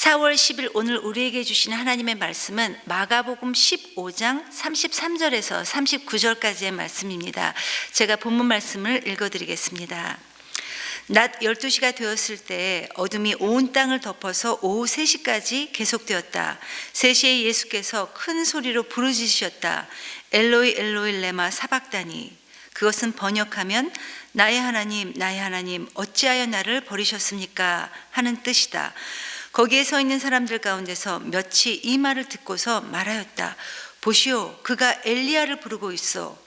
4월 10일 오늘 우리에게 주신 하나님의 말씀은 마가복음 15장 33절에서 39절까지의 말씀입니다. 제가 본문 말씀을 읽어드리겠습니다. 낮 12시가 되었을 때 어둠이 온 땅을 덮어서 오후 3시까지 계속되었다. 3시에 예수께서 큰 소리로 부르짖으셨다. 엘로이 엘로이 레마 사박다니. 그것은 번역하면 나의 하나님 어찌하여 나를 버리셨습니까? 하는 뜻이다. 거기에 서 있는 사람들 가운데서 몇이 이 말을 듣고서 말하였다. 보시오, 그가 엘리야를 부르고 있어.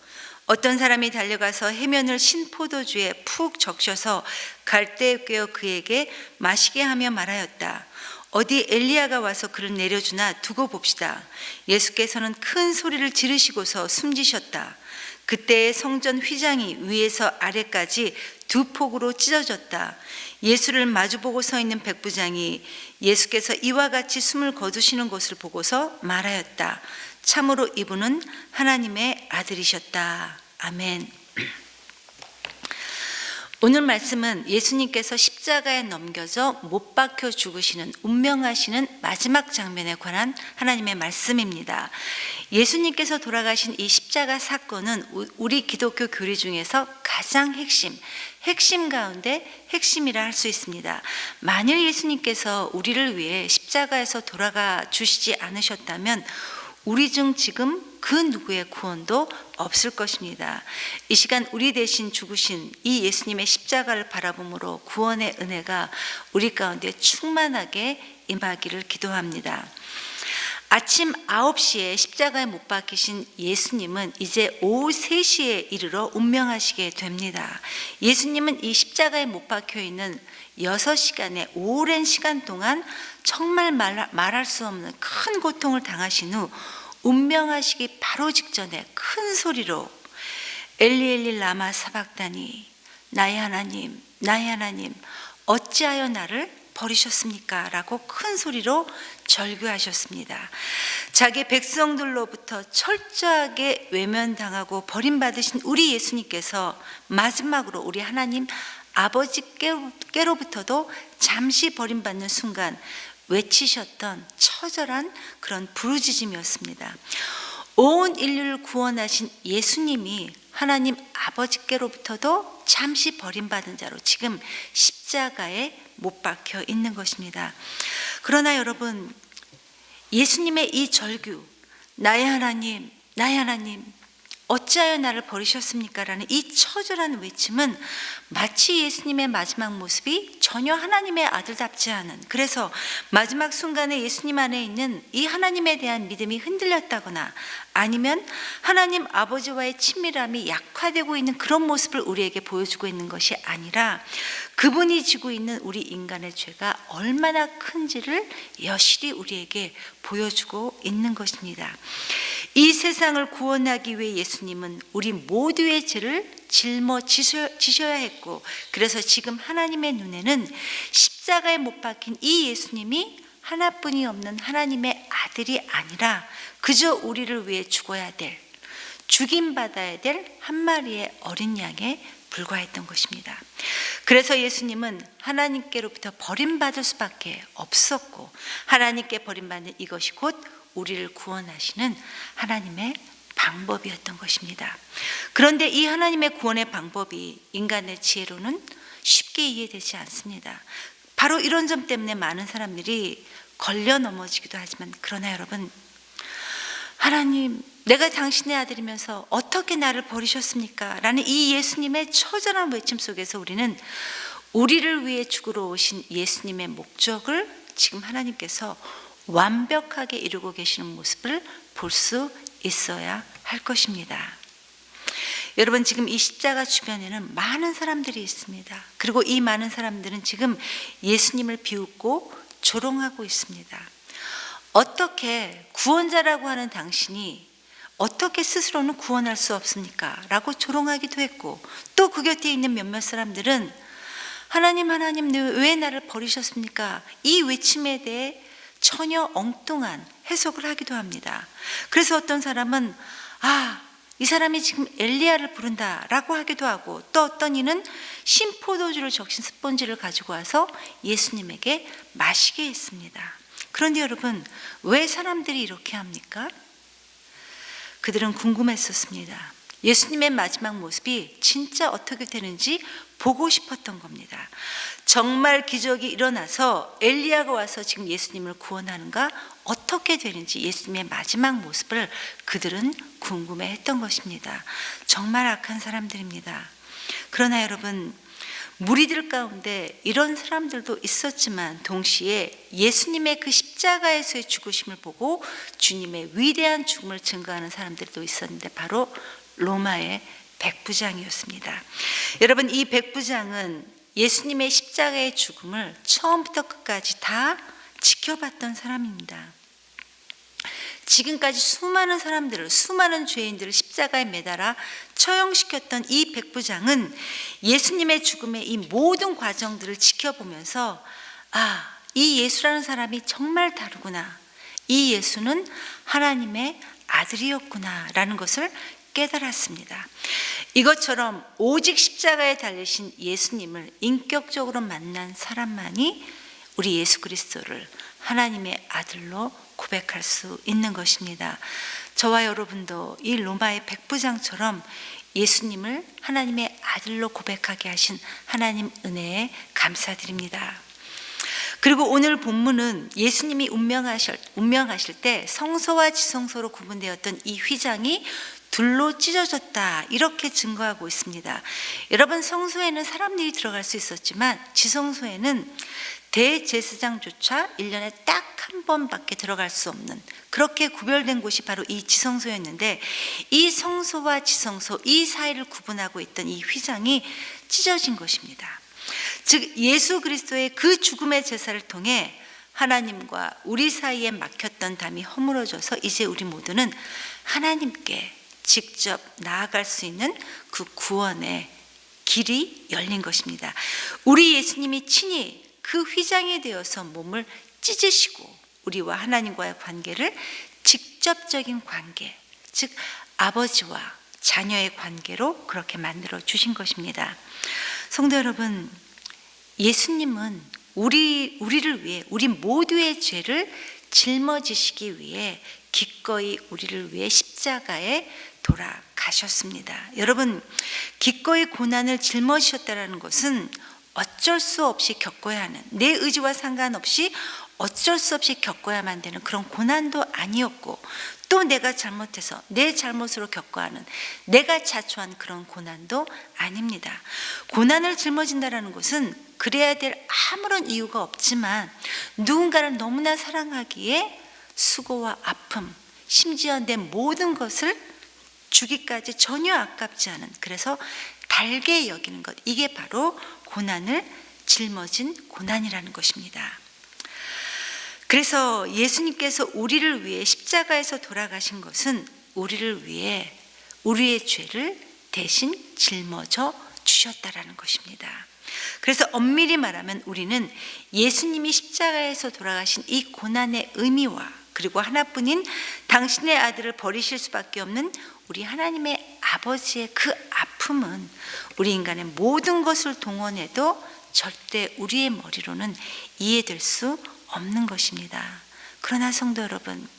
어떤 사람이 달려가서 해면을 신포도주에 푹 적셔서 갈대에 꿰어 그에게 마시게 하며 말하였다. 어디 엘리야가 와서 그를 내려주나 두고 봅시다. 예수께서는 큰 소리를 지르시고서 숨지셨다. 그때의 성전 휘장이 위에서 아래까지 두 폭으로 찢어졌다. 예수를 마주보고 서 있는 백부장이 예수께서 이와 같이 숨을 거두시는 것을 보고서 말하였다. 참으로 이분은 하나님의 아들이셨다. 아멘. 오늘 말씀은 예수님께서 십자가에 넘겨져 못 박혀 죽으시는 운명하시는 마지막 장면에 관한 하나님의 말씀입니다. 예수님께서 돌아가신 이 십자가 사건은 우리 기독교 교리 중에서 가장 핵심 가운데 핵심이라 할 수 있습니다. 만일 예수님께서 우리를 위해 십자가에서 돌아가 주시지 않으셨다면 우리 중 지금 그 누구의 구원도 없을 것입니다. 이 시간 우리 대신 죽으신 이 예수님의 십자가를 바라봄으로 구원의 은혜가 우리 가운데 충만하게 임하기를 기도합니다. 아침 9시에 십자가에 못 박히신 예수님은 이제 오후 3시에 이르러 운명하시게 됩니다. 예수님은 이 십자가에 못 박혀 있는 6시간의 오랜 시간 동안 정말 말할 수 없는 큰 고통을 당하신 후 운명하시기 바로 직전에 큰 소리로 엘리 엘리 라마 사박다니, 나의 하나님 어찌하여 나를 버리셨습니까? 라고 큰 소리로 절규하셨습니다. 자기 백성들로부터 철저하게 외면당하고 버림받으신 우리 예수님께서 마지막으로 우리 하나님 아버지께로부터도 잠시 버림받는 순간 외치셨던 처절한 그런 부르짖음이었습니다. 온 인류를 구원하신 예수님이 하나님 아버지께로부터도 잠시 버림받은 자로 지금 십자가에 못 박혀 있는 것입니다. 그러나 여러분, 예수님의 이 절규, 나의 하나님 어찌하여 나를 버리셨습니까? 라는 이 처절한 외침은 마치 예수님의 마지막 모습이 전혀 하나님의 아들답지 않은, 그래서 마지막 순간에 예수님 안에 있는 이 하나님에 대한 믿음이 흔들렸다거나 아니면 하나님 아버지와의 친밀함이 약화되고 있는 그런 모습을 우리에게 보여주고 있는 것이 아니라 그분이 지고 있는 우리 인간의 죄가 얼마나 큰지를 여실히 우리에게 보여주고 있는 것입니다. 이 세상을 구원하기 위해 예수님은 우리 모두의 죄를 짊어지셔야 했고, 그래서 지금 하나님의 눈에는 십자가에 못 박힌 이 예수님이 하나뿐이 없는 하나님의 아들이 아니라 그저 우리를 위해 죽어야 될, 죽임받아야 될 한 마리의 어린 양에 불과했던 것입니다. 그래서 예수님은 하나님께로부터 버림받을 수밖에 없었고, 하나님께 버림받는 이것이 곧 우리를 구원하시는 하나님의 방법이었던 것입니다. 그런데 이 하나님의 구원의 방법이 인간의 지혜로는 쉽게 이해되지 않습니다. 바로 이런 점 때문에 많은 사람들이 걸려 넘어지기도 하지만, 그러나 여러분, 하나님, 내가 당신의 아들이면서 어떻게 나를 버리셨습니까? 라는 이 예수님의 처절한 외침 속에서 우리는 우리를 위해 죽으러 오신 예수님의 목적을 지금 하나님께서 완벽하게 이루고 계시는 모습을 볼 수 있어야 할 것입니다. 여러분, 지금 이 십자가 주변에는 많은 사람들이 있습니다. 그리고 이 많은 사람들은 지금 예수님을 비웃고 조롱하고 있습니다. 어떻게 구원자라고 하는 당신이 어떻게 스스로는 구원할 수 없습니까? 라고 조롱하기도 했고, 또 그 곁에 있는 몇몇 사람들은 하나님 왜 나를 버리셨습니까? 이 외침에 대해 전혀 엉뚱한 해석을 하기도 합니다. 그래서 어떤 사람은 이 사람이 지금 엘리야를 부른다라고 하기도 하고, 또 어떤 이는 신포도주를 적신 스펀지를 가지고 와서 예수님에게 마시게 했습니다. 그런데 여러분, 왜 사람들이 이렇게 합니까? 그들은 궁금했었습니다. 예수님의 마지막 모습이 진짜 어떻게 되는지 보고 싶었던 겁니다. 정말 기적이 일어나서 엘리야가 와서 지금 예수님을 구원하는가? 어떻게 되는지 예수님의 마지막 모습을 그들은 궁금해했던 것입니다. 정말 악한 사람들입니다. 그러나 여러분, 무리들 가운데 이런 사람들도 있었지만 동시에 예수님의 그 십자가에서의 죽으심을 보고 주님의 위대한 죽음을 증거하는 사람들도 있었는데 바로 로마의 백부장이었습니다. 여러분, 이 백부장은 예수님의 십자가의 죽음을 처음부터 끝까지 다 지켜봤던 사람입니다. 지금까지 수많은 사람들을, 수많은 죄인들을 십자가에 매달아 처형시켰던 이 백부장은 예수님의 죽음의 이 모든 과정들을 지켜보면서 이 예수라는 사람이 정말 다르구나, 이 예수는 하나님의 아들이었구나 라는 것을 깨달았습니다. 이것처럼 오직 십자가에 달리신 예수님을 인격적으로 만난 사람만이 우리 예수 그리스도를 하나님의 아들로 고백할 수 있는 것입니다. 저와 여러분도 이 로마의 백부장처럼 예수님을 하나님의 아들로 고백하게 하신 하나님 은혜에 감사드립니다. 그리고 오늘 본문은 예수님이 운명하실 때 성소와 지성소로 구분되었던 이 휘장이 둘로 찢어졌다, 이렇게 증거하고 있습니다. 여러분, 성소에는 사람들이 들어갈 수 있었지만 지성소에는 대제사장조차 1년에 딱 한 번밖에 들어갈 수 없는, 그렇게 구별된 곳이 바로 이 지성소였는데, 이 성소와 지성소 이 사이를 구분하고 있던 이 휘장이 찢어진 것입니다. 즉 예수 그리스도의 그 죽음의 제사를 통해 하나님과 우리 사이에 막혔던 담이 허물어져서 이제 우리 모두는 하나님께 직접 나아갈 수 있는 그 구원의 길이 열린 것입니다. 우리 예수님이 친히 그 휘장이 되어서 몸을 찢으시고 우리와 하나님과의 관계를 직접적인 관계, 즉 아버지와 자녀의 관계로 그렇게 만들어 주신 것입니다. 성도 여러분, 예수님은 우리를 위해, 우리 모두의 죄를 짊어지시기 위해 기꺼이 우리를 위해 십자가에 돌아가셨습니다. 여러분, 기꺼이 고난을 짊어지셨다는 것은 어쩔 수 없이 겪어야 하는, 내 의지와 상관없이 어쩔 수 없이 겪어야만 되는 그런 고난도 아니었고, 또 내가 잘못해서 내 잘못으로 겪어야 하는, 내가 자초한 그런 고난도 아닙니다. 고난을 짊어진다는 것은 그래야 될 아무런 이유가 없지만 누군가를 너무나 사랑하기에 수고와 아픔, 심지어 내 모든 것을 주기까지 전혀 아깝지 않은, 그래서 달게 여기는 것, 이게 바로 고난을 짊어진 고난이라는 것입니다. 그래서 예수님께서 우리를 위해 십자가에서 돌아가신 것은 우리를 위해 우리의 죄를 대신 짊어져 주셨다라는 것입니다. 그래서 엄밀히 말하면 우리는 예수님이 십자가에서 돌아가신 이 고난의 의미와, 그리고 하나뿐인 당신의 아들을 버리실 수밖에 없는 우리 하나님의 아버지의 그 아픔은 우리 인간의 모든 것을 동원해도 절대 우리의 머리로는 이해될 수 없는 것입니다. 그러나 성도 여러분,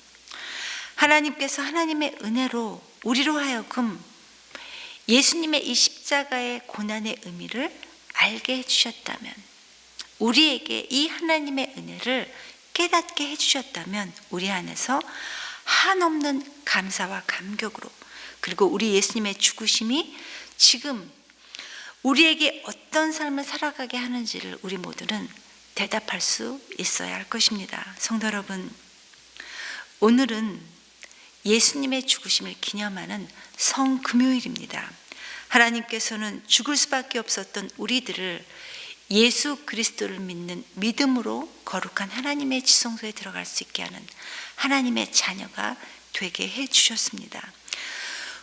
하나님께서 하나님의 은혜로 우리로 하여금 예수님의 이 십자가의 고난의 의미를 알게 해주셨다면, 우리에게 이 하나님의 은혜를 깨닫게 해주셨다면 우리 안에서 한없는 감사와 감격으로, 그리고 우리 예수님의 죽으심이 지금 우리에게 어떤 삶을 살아가게 하는지를 우리 모두는 대답할 수 있어야 할 것입니다. 성도 여러분, 오늘은 예수님의 죽으심을 기념하는 성금요일입니다. 하나님께서는 죽을 수밖에 없었던 우리들을 예수 그리스도를 믿는 믿음으로 거룩한 하나님의 지성소에 들어갈 수 있게 하는 하나님의 자녀가 되게 해주셨습니다.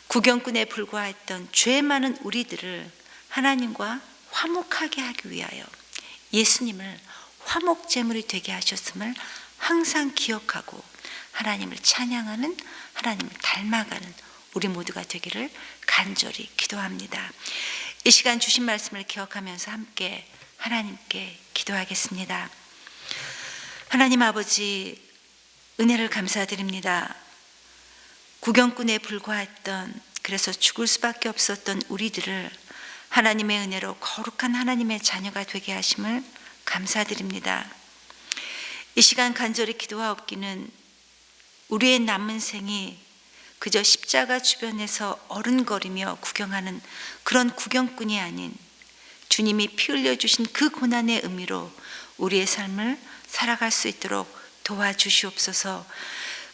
구경꾼에 불과했던 죄 많은 우리들을 하나님과 화목하게 하기 위하여 예수님을 화목제물이 되게 하셨음을 항상 기억하고 하나님을 찬양하는, 하나님을 닮아가는 우리 모두가 되기를 간절히 기도합니다. 이 시간 주신 말씀을 기억하면서 함께 하나님께 기도하겠습니다. 하나님 아버지, 은혜를 감사드립니다. 구경꾼에 불과했던, 그래서 죽을 수밖에 없었던 우리들을 하나님의 은혜로 거룩한 하나님의 자녀가 되게 하심을 감사드립니다. 이 시간 간절히 기도하옵기는 우리의 남은 생이 그저 십자가 주변에서 어른거리며 구경하는 그런 구경꾼이 아닌 주님이 피 흘려주신 그 고난의 의미로 우리의 삶을 살아갈 수 있도록 도와주시옵소서.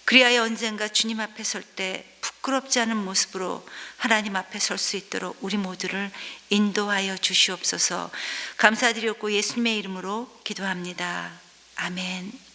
그리하여 언젠가 주님 앞에 설 때 부끄럽지 않은 모습으로 하나님 앞에 설 수 있도록 우리 모두를 인도하여 주시옵소서. 감사드렸고 예수님의 이름으로 기도합니다. 아멘.